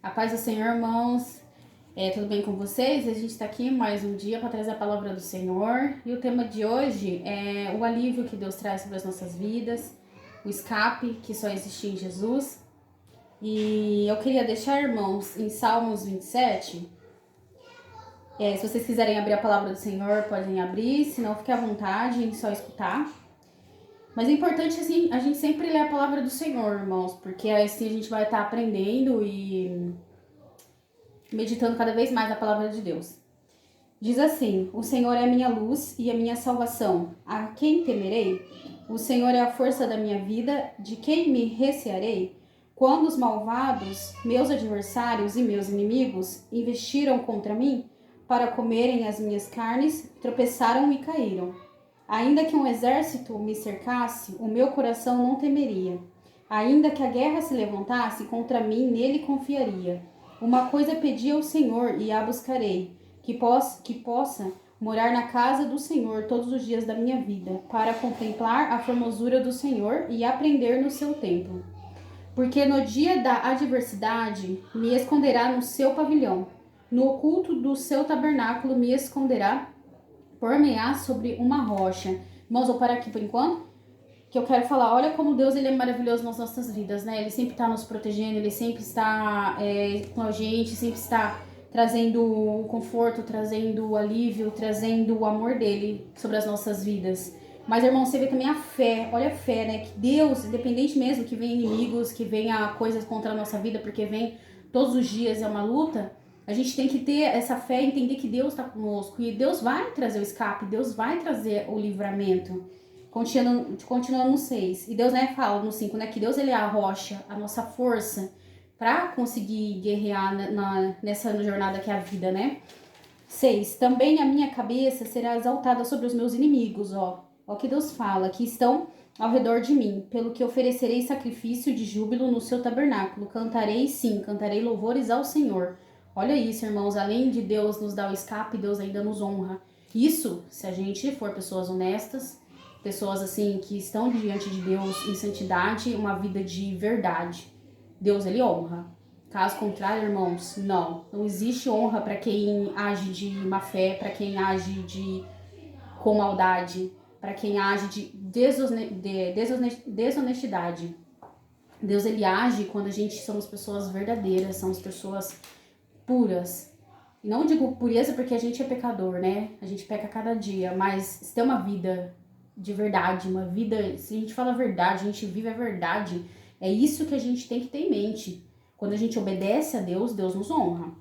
A paz do Senhor, irmãos. Tudo bem com vocês? A gente está aqui mais um dia para trazer a palavra do Senhor. E o tema de hoje é o alívio que Deus traz sobre as nossas vidas, o escape que só existe em Jesus. E eu queria deixar, irmãos, em Salmos 27. Se vocês quiserem abrir a palavra do Senhor, podem abrir. Se não, fique à vontade em só escutar. Mas é importante, assim, a gente sempre ler a palavra do Senhor, irmãos, porque assim a gente vai estar aprendendo e meditando cada vez mais na palavra de Deus. Diz assim: o Senhor é a minha luz e a minha salvação. A quem temerei? O Senhor é a força da minha vida. De quem me recearei? Quando os malvados, meus adversários e meus inimigos, investiram contra mim para comerem as minhas carnes, tropeçaram e caíram. Ainda que um exército me cercasse, o meu coração não temeria. Ainda que a guerra se levantasse contra mim, nele confiaria. Uma coisa pedi ao Senhor e a buscarei, que possa morar na casa do Senhor todos os dias da minha vida, para contemplar a formosura do Senhor e aprender no seu templo. Porque no dia da adversidade me esconderá no seu pavilhão, no oculto do seu tabernáculo me esconderá por-me-á sobre uma rocha. Irmãos, vou parar aqui por enquanto, que eu quero falar, olha como Deus ele é maravilhoso nas nossas vidas, né? Ele sempre está nos protegendo, ele sempre está com a gente, sempre está trazendo o conforto, trazendo o alívio, trazendo o amor dele sobre as nossas vidas. Mas, irmão, você vê também a fé, olha a fé, né? Que Deus, independente mesmo que venha inimigos, que venha coisas contra a nossa vida, porque vem todos os dias, é uma luta, a gente tem que ter essa fé e entender que Deus está conosco. E Deus vai trazer o escape, Deus vai trazer o livramento. Continuando no 6. E Deus, né, fala no 5, né, que Deus ele é a rocha, a nossa força para conseguir guerrear nessa jornada que é a vida, né? 6. Também a minha cabeça será exaltada sobre os meus inimigos, ó. Ó que Deus fala, que estão ao redor de mim, pelo que oferecerei sacrifício de júbilo no seu tabernáculo. Cantarei, sim, cantarei louvores ao Senhor. Olha isso, irmãos, além de Deus nos dar o escape, Deus ainda nos honra. Isso, se a gente for pessoas honestas, pessoas assim que estão diante de Deus em santidade, uma vida de verdade. Deus, ele honra. Caso contrário, irmãos, não existe honra para quem age de má fé, para quem age com maldade, para quem age de desonestidade. Deus, ele age quando a gente somos pessoas verdadeiras, somos pessoas puras. E não digo pureza porque a gente é pecador, né? A gente peca cada dia, mas se tem uma vida de verdade, uma vida, se a gente fala a verdade, a gente vive a verdade, é isso que a gente tem que ter em mente. Quando a gente obedece a Deus, Deus nos honra.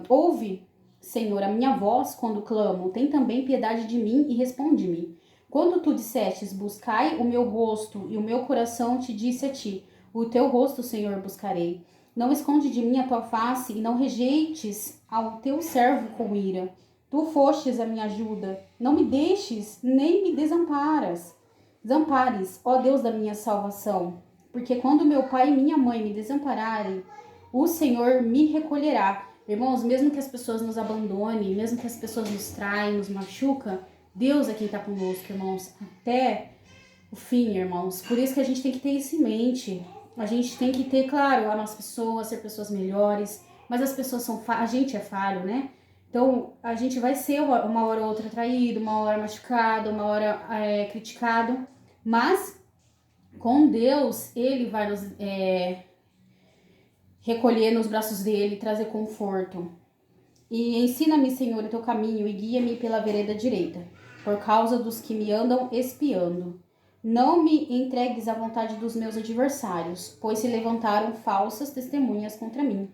Ouve, Senhor, a minha voz quando clamo, tem também piedade de mim e responde-me. Quando tu dissestes, buscai o meu rosto, e o meu coração te disse a ti, o teu rosto, Senhor, buscarei. Não esconde de mim a tua face, e não rejeites ao teu servo com ira. Tu fostes a minha ajuda, não me deixes, nem me desampares, ó Deus da minha salvação. Porque quando meu pai e minha mãe me desampararem, o Senhor me recolherá. Irmãos, mesmo que as pessoas nos abandonem, mesmo que as pessoas nos traem, nos machucam, Deus é quem está conosco, irmãos, até o fim, irmãos. Por isso que a gente tem que ter isso em mente. A gente tem que ter, claro, a nossa pessoa, ser pessoas melhores, mas as pessoas são a gente é falho, né? Então, a gente vai ser uma hora ou outra traído, uma hora machucado, uma hora criticado, mas com Deus, ele vai nos recolher nos braços dele, trazer conforto. E ensina-me, Senhor, o teu caminho e guia-me pela vereda direita, por causa dos que me andam espiando. Não me entregues à vontade dos meus adversários, pois se levantaram falsas testemunhas contra mim,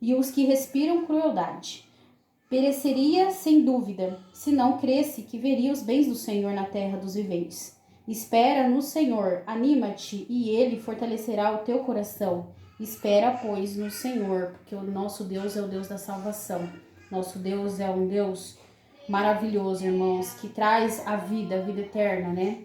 e os que respiram crueldade. Pereceria sem dúvida, se não cresse que veria os bens do Senhor na terra dos viventes. Espera no Senhor, anima-te, e ele fortalecerá o teu coração. Espera, pois, no Senhor, porque o nosso Deus é o Deus da salvação. Nosso Deus é um Deus maravilhoso, irmãos, que traz a vida eterna, né?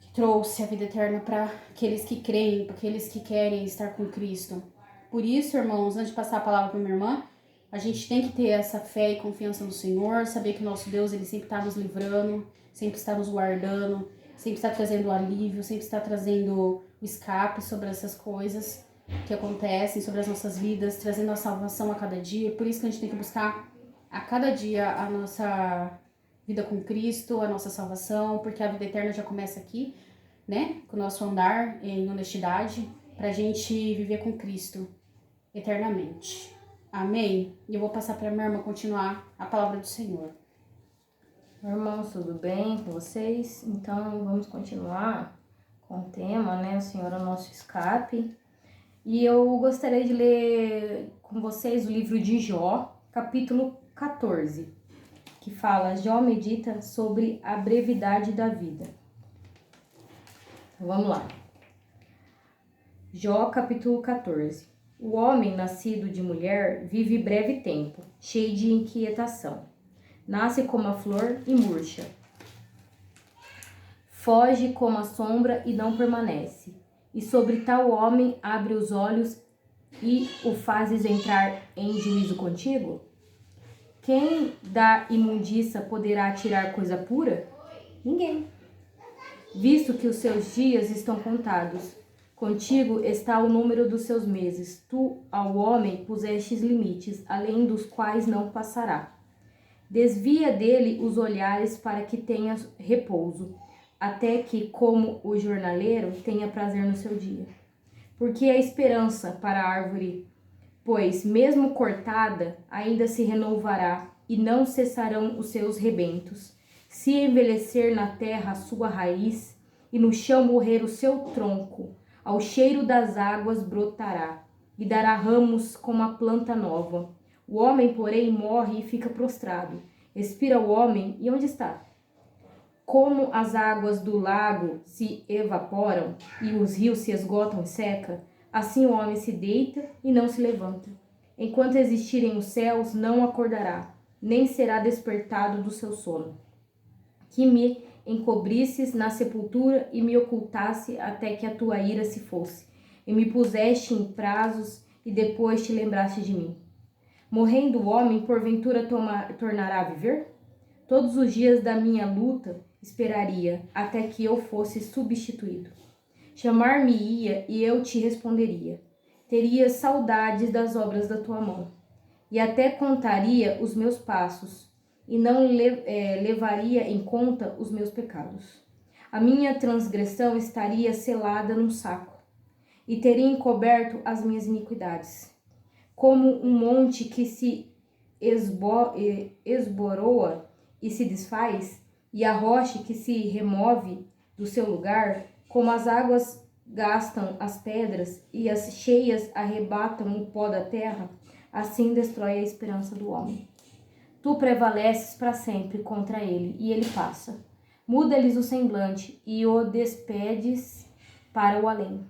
Que trouxe a vida eterna para aqueles que creem, para aqueles que querem estar com Cristo. Por isso, irmãos, antes de passar a palavra para minha irmã, a gente tem que ter essa fé e confiança no Senhor, saber que o nosso Deus, ele sempre está nos livrando, sempre está nos guardando, sempre está trazendo alívio, sempre está trazendo o escape sobre essas coisas. que acontecem sobre as nossas vidas, trazendo a salvação a cada dia. Por isso que a gente tem que buscar a cada dia a nossa vida com Cristo, a nossa salvação, porque a vida eterna já começa aqui, né? Com o nosso andar em honestidade, pra gente viver com Cristo eternamente. Amém? E eu vou passar para minha irmã continuar a palavra do Senhor. Irmãos, tudo bem com vocês? Então, vamos continuar com o tema, né? O Senhor é o nosso escape. E eu gostaria de ler com vocês o livro de Jó, capítulo 14, que fala: Jó medita sobre a brevidade da vida. Então, vamos lá. Jó, capítulo 14. O homem nascido de mulher vive breve tempo, cheio de inquietação. Nasce como a flor e murcha. Foge como a sombra e não permanece. E sobre tal homem abre os olhos e o fazes entrar em juízo contigo? Quem da imundícia poderá tirar coisa pura? Ninguém. Visto que os seus dias estão contados, contigo está o número dos seus meses. Tu ao homem pusestes limites, além dos quais não passará. Desvia dele os olhares para que tenha repouso, até que, como o jornaleiro, tenha prazer no seu dia. Porque a esperança para a árvore, pois, mesmo cortada, ainda se renovará, e não cessarão os seus rebentos. Se envelhecer na terra a sua raiz, e no chão morrer o seu tronco, ao cheiro das águas brotará, e dará ramos como a planta nova. O homem, porém, morre e fica prostrado. Expira o homem, e onde está? Como as águas do lago se evaporam e os rios se esgotam e secam, assim o homem se deita e não se levanta. Enquanto existirem os céus, não acordará, nem será despertado do seu sono. Que me encobrisses na sepultura e me ocultasse até que a tua ira se fosse, e me puseste em prazos e depois te lembraste de mim. Morrendo o homem, porventura tornará a viver? Todos os dias da minha luta esperaria, até que eu fosse substituído. Chamar-me-ia e eu te responderia. Teria saudades das obras da tua mão. E até contaria os meus passos, e não levaria em conta os meus pecados. A minha transgressão estaria selada num saco, e teria encoberto as minhas iniquidades. Como um monte que se esboroa e se desfaz, e a rocha que se remove do seu lugar, como as águas gastam as pedras e as cheias arrebatam o pó da terra, assim destrói a esperança do homem. Tu prevaleces para sempre contra ele, e ele passa. Muda-lhes o semblante e o despedes para o além.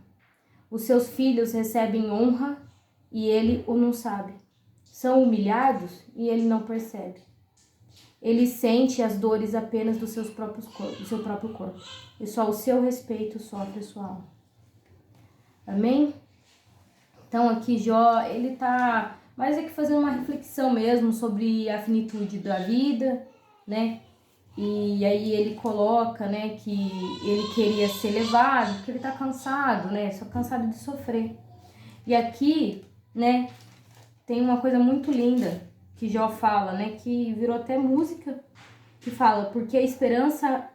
Os seus filhos recebem honra e ele o não sabe. São humilhados e ele não percebe. Ele sente as dores apenas do seu próprio corpo, e só o seu respeito sofre sua alma. Amém? Então aqui Jó, ele tá mais aqui fazendo uma reflexão mesmo sobre a finitude da vida, né? E aí ele coloca, né, que ele queria ser levado, porque ele tá cansado, né? Só cansado de sofrer. E aqui, né, tem uma coisa muito linda que Jó fala, né, que virou até música, que fala: porque há esperança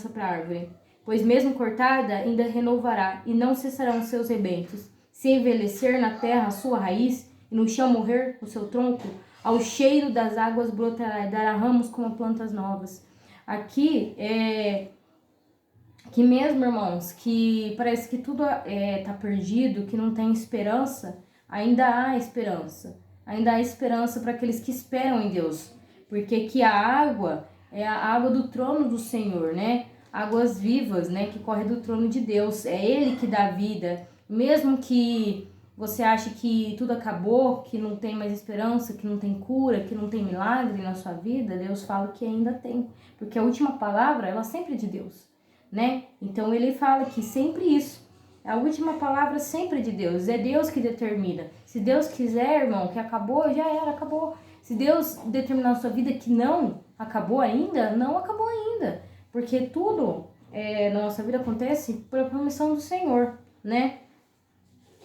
para a árvore, pois mesmo cortada ainda renovará, e não cessarão seus rebentos. Se envelhecer na terra a sua raiz, e no chão morrer o seu tronco, ao cheiro das águas brotará e dará ramos como plantas novas. Aqui que mesmo, irmãos, que parece que tudo tá perdido, que não tem esperança, ainda há esperança. Ainda há esperança para aqueles que esperam em Deus. Porque que a água é a água do trono do Senhor, né? Águas vivas, né? Que corre do trono de Deus. É Ele que dá vida. Mesmo que você ache que tudo acabou, que não tem mais esperança, que não tem cura, que não tem milagre na sua vida, Deus fala que ainda tem. Porque a última palavra, ela sempre é de Deus, né? Então ele fala que sempre isso. A última palavra sempre é de Deus. É Deus que determina. Se Deus quiser, irmão, que acabou, já era, acabou. Se Deus determinar na sua vida que não acabou ainda, não acabou ainda. Porque tudo na nossa vida acontece por permissão do Senhor, né?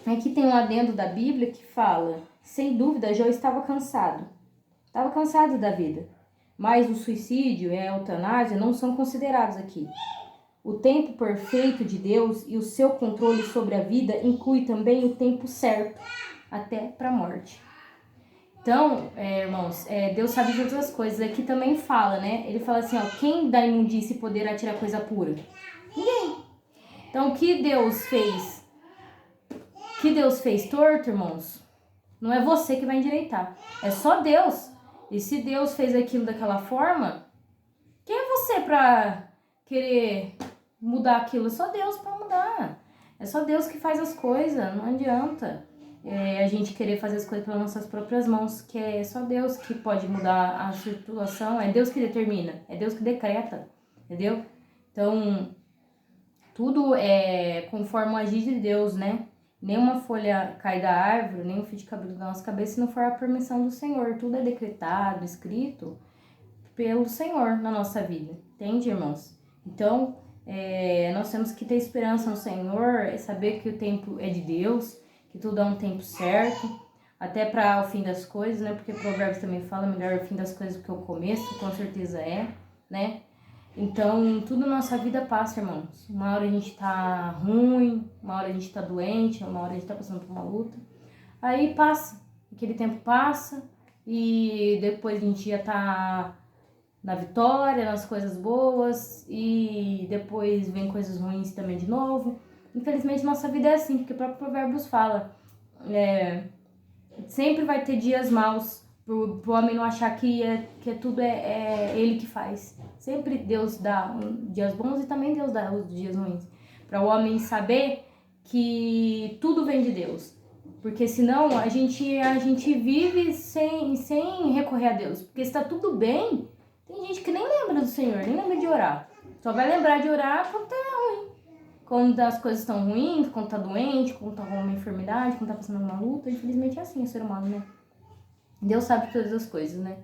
Aqui tem um adendo da Bíblia que fala: sem dúvida, Jó estava cansado. Estava cansado da vida. Mas o suicídio e a eutanásia não são considerados aqui. O tempo perfeito de Deus e o seu controle sobre a vida inclui também o tempo certo, até para a morte. Então, irmãos, Deus sabe de todas as coisas. Aqui também fala, né? Ele fala assim, ó, quem da imundície poderá tirar coisa pura? Ninguém. Então, o que Deus fez? O que Deus fez torto, irmãos? Não é você que vai endireitar. É só Deus. E se Deus fez aquilo daquela forma, quem é você para querer mudar aquilo? É só Deus para mudar. É só Deus que faz as coisas. Não adianta a gente querer fazer as coisas pelas nossas próprias mãos, que é só Deus que pode mudar a situação. É Deus que determina. É Deus que decreta. Entendeu? Então, tudo é conforme o agir de Deus, né? Nenhuma folha cai da árvore, nem um fio de cabelo da nossa cabeça se não for a permissão do Senhor. Tudo é decretado, escrito pelo Senhor na nossa vida. Entende, irmãos? Então, nós temos que ter esperança no Senhor, saber que o tempo é de Deus, que tudo há um tempo certo, até para o fim das coisas, né? Porque Provérbios também fala, melhor o fim das coisas do que o começo, com certeza né? Então, tudo na nossa vida passa, irmãos. Uma hora a gente tá ruim, uma hora a gente tá doente, uma hora a gente tá passando por uma luta. Aí passa, aquele tempo passa e depois a gente já tá na vitória, nas coisas boas e depois vem coisas ruins também de novo. Infelizmente, nossa vida é assim, porque o próprio Provérbios fala, sempre vai ter dias maus, pro homem não achar que tudo é ele que faz. Sempre Deus dá dias bons e também Deus dá os dias ruins. Para o homem saber que tudo vem de Deus. Porque senão a gente vive sem recorrer a Deus. Porque se tá tudo bem, tem gente que nem lembra do Senhor, nem lembra de orar. Só vai lembrar de orar quando tá ruim. Quando as coisas estão ruins, quando tá doente, quando tá com uma enfermidade, quando tá passando uma luta. Infelizmente é assim o ser humano, né? Deus sabe todas as coisas, né?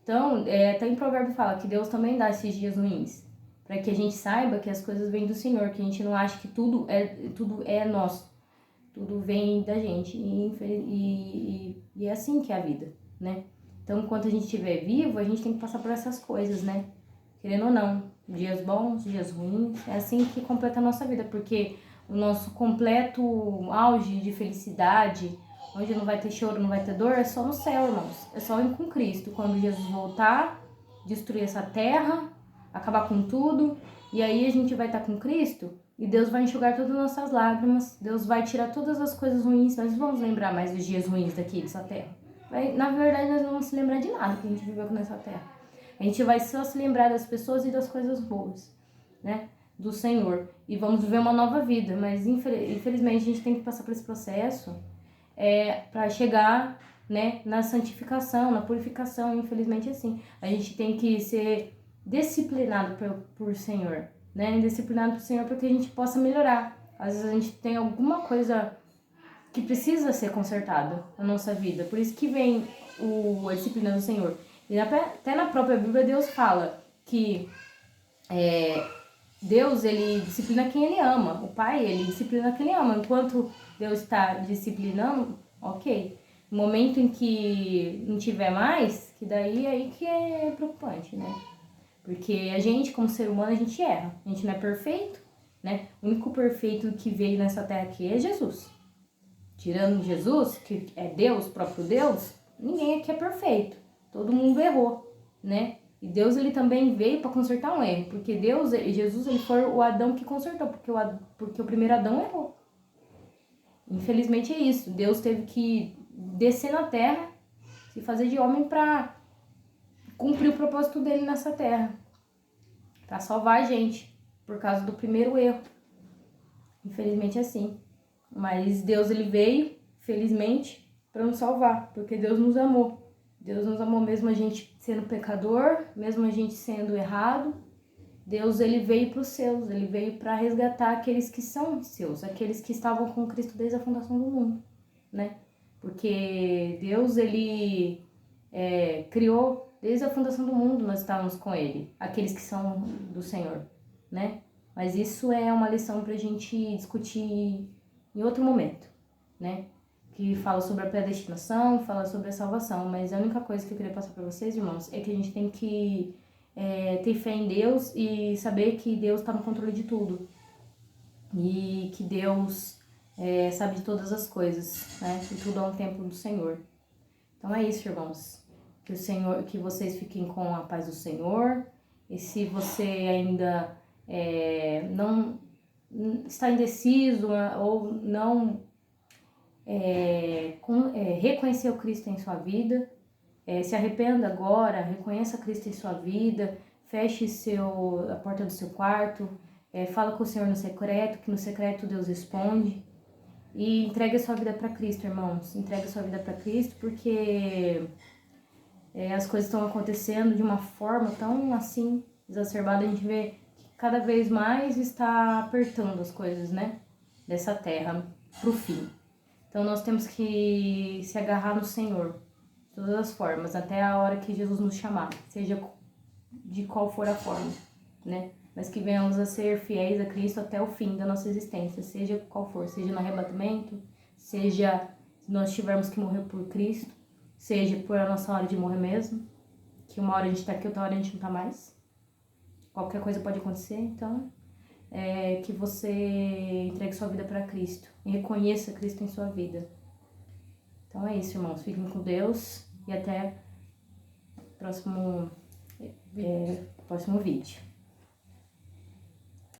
Então, até em Provérbio fala que Deus também dá esses dias ruins. Para que a gente saiba que as coisas vêm do Senhor, que a gente não ache que tudo é nosso. Tudo vem da gente. E é assim que é a vida, né? Então, enquanto a gente estiver vivo, a gente tem que passar por essas coisas, né? Querendo ou não. Dias bons, dias ruins. É assim que completa a nossa vida. Porque o nosso completo auge de felicidade, onde não vai ter choro, não vai ter dor, é só no céu, irmãos. É só ir com Cristo. Quando Jesus voltar, destruir essa terra, acabar com tudo. E aí a gente vai estar com Cristo e Deus vai enxugar todas as nossas lágrimas. Deus vai tirar todas as coisas ruins. Nós não vamos lembrar mais dos dias ruins daqui, dessa terra. Na verdade, nós não vamos se lembrar de nada que a gente viveu nessa terra. A gente vai só se lembrar das pessoas e das coisas boas, né? Do Senhor. E vamos viver uma nova vida. Mas infelizmente a gente tem que passar por esse processo para chegar, né, na santificação, na purificação. Infelizmente assim. A gente tem que ser disciplinado por Senhor, né? Disciplinado por Senhor para que a gente possa melhorar. Às vezes a gente tem alguma coisa que precisa ser consertada na nossa vida. Por isso que vem a disciplina do Senhor. E até na própria Bíblia Deus fala que Deus, ele disciplina quem ele ama. O Pai, ele disciplina quem ele ama. Enquanto Deus está disciplinando, ok. No momento em que não tiver mais, que daí é aí que é preocupante, né? Porque a gente, como ser humano, a gente erra. A gente não é perfeito, né? O único perfeito que veio nessa terra aqui é Jesus. Tirando Jesus, que é Deus, próprio Deus, ninguém aqui é perfeito. Todo mundo errou, né? E Deus, ele também veio para consertar um erro. Porque Jesus, ele foi o Adão que consertou. Porque o primeiro Adão errou. Infelizmente é isso. Deus teve que descer na terra, se fazer de homem para cumprir o propósito dele nessa terra. Para salvar a gente. Por causa do primeiro erro. Infelizmente é assim. Mas Deus, ele veio, felizmente, para nos salvar. Porque Deus nos amou. Deus nos amou mesmo a gente sendo pecador, mesmo a gente sendo errado. Deus, ele veio para os seus, ele veio para resgatar aqueles que são seus, aqueles que estavam com Cristo desde a fundação do mundo, né? Porque Deus, ele criou desde a fundação do mundo, nós estávamos com ele, aqueles que são do Senhor, né? Mas isso é uma lição para a gente discutir em outro momento, né? Que fala sobre a predestinação, fala sobre a salvação, mas a única coisa que eu queria passar para vocês, irmãos, é que a gente tem que ter fé em Deus e saber que Deus está no controle de tudo e que Deus sabe de todas as coisas, né? E tudo é um tempo do Senhor. Então é isso, irmãos. Que vocês fiquem com a paz do Senhor. E se você ainda não está indeciso ou não reconheceu Cristo em sua vida, se arrependa agora, reconheça Cristo em sua vida, feche a porta do seu quarto, fala com o Senhor no secreto, que no secreto Deus responde. E entregue a sua vida para Cristo, irmãos. Entregue a sua vida para Cristo, porque as coisas estão acontecendo de uma forma tão assim, exacerbada. A gente vê que cada vez mais está apertando as coisas, né? Dessa terra pro fim. Então nós temos que se agarrar no Senhor, de todas as formas, até a hora que Jesus nos chamar, seja de qual for a forma, né? Mas que venhamos a ser fiéis a Cristo até o fim da nossa existência, seja qual for, seja no arrebatamento, seja se nós tivermos que morrer por Cristo, seja por a nossa hora de morrer mesmo, que uma hora a gente tá aqui, outra hora a gente não tá mais. Qualquer coisa pode acontecer, então que você entregue sua vida para Cristo e reconheça Cristo em sua vida. Então é isso, irmãos. Fiquem com Deus e até o próximo vídeo.